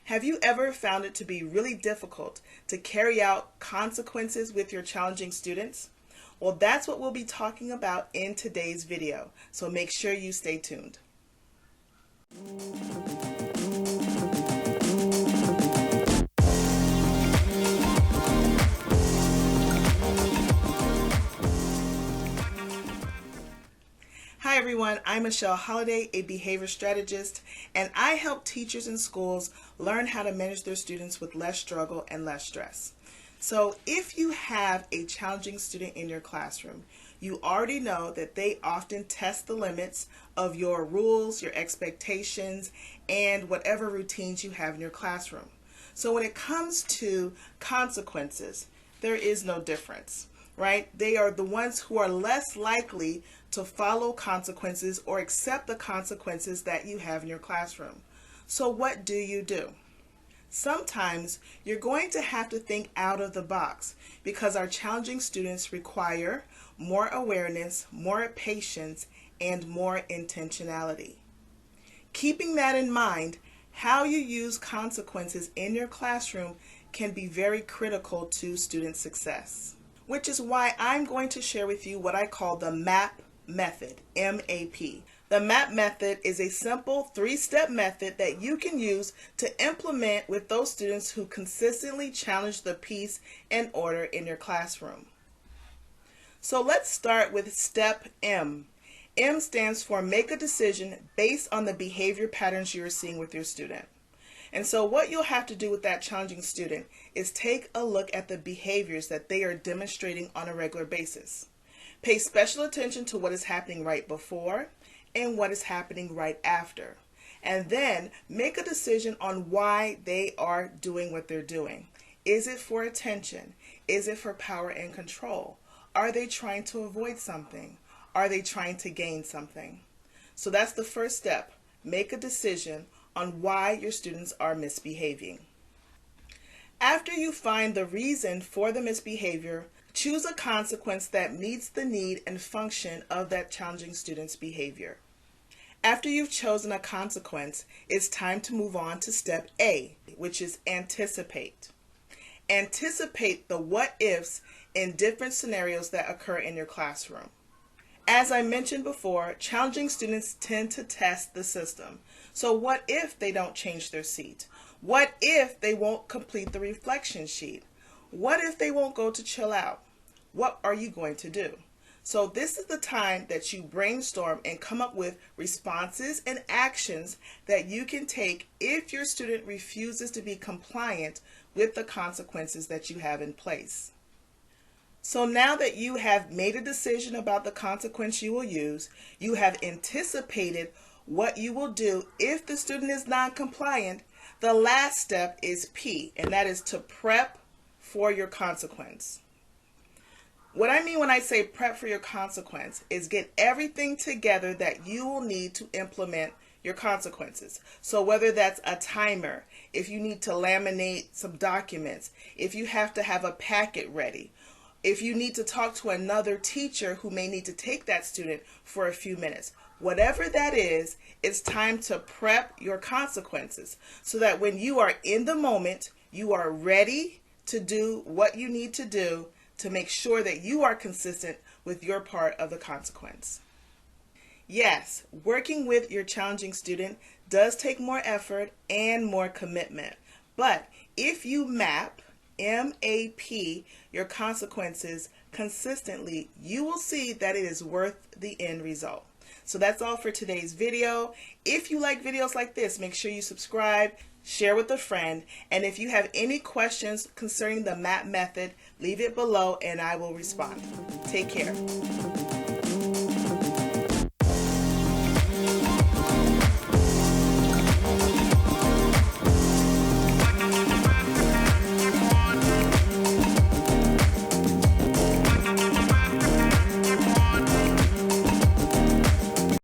Have you ever found it to be really difficult to carry out consequences with your challenging students? Well, that's what we'll be talking about in today's video, so make sure you stay tuned. Hi everyone, I'm Michelle Holliday, a behavior strategist, and I help teachers in schools learn how to manage their students with less struggle and less stress. So if you have a challenging student in your classroom, you already know that they often test the limits of your rules, your expectations, and whatever routines you have in your classroom. So when it comes to consequences, there is no difference, right? They are the ones who are less likely to follow consequences or accept the consequences that you have in your classroom. So what do? Sometimes you're going to have to think out of the box because our challenging students require more awareness, more patience, and more intentionality. Keeping that in mind, how you use consequences in your classroom can be very critical to student success, which is why I'm going to share with you what I call the MAP method, M-A-P. The MAP method is a simple 3-step method that you can use to implement with those students who consistently challenge the peace and order in your classroom. So let's start with step M. M stands for make a decision based on the behavior patterns you're seeing with your student. And so what you'll have to do with that challenging student is take a look at the behaviors that they are demonstrating on a regular basis. Pay special attention to what is happening right before and what is happening right after. And then make a decision on why they are doing what they're doing. Is it for attention? Is it for power and control? Are they trying to avoid something? Are they trying to gain something? So that's the first step. Make a decision on why your students are misbehaving. After you find the reason for the misbehavior, choose a consequence that meets the need and function of that challenging student's behavior. After you've chosen a consequence, it's time to move on to step A, which is anticipate. Anticipate the what-ifs in different scenarios that occur in your classroom. As I mentioned before, challenging students tend to test the system. So what if they don't change their seat? What if they won't complete the reflection sheet? What if they won't go to chill out? What are you going to do? So this is the time that you brainstorm and come up with responses and actions that you can take if your student refuses to be compliant with the consequences that you have in place. So now that you have made a decision about the consequence you will use, you have anticipated what you will do if the student is non-compliant, the last step is P, and that is to prep for your consequence. What I mean when I say prep for your consequence is get everything together that you will need to implement your consequences. So whether that's a timer, if you need to laminate some documents, if you have to have a packet ready, if you need to talk to another teacher who may need to take that student for a few minutes, whatever that is, it's time to prep your consequences so that when you are in the moment, you are ready to do what you need to do to make sure that you are consistent with your part of the consequence. Yes, working with your challenging student does take more effort and more commitment, but if you map M-A-P your consequences consistently, you will see that it is worth the end result. So that's all for today's video. If you like videos like this, make sure you subscribe, share with a friend, and if you have any questions concerning the MAP method, leave it below and I will respond. Take care.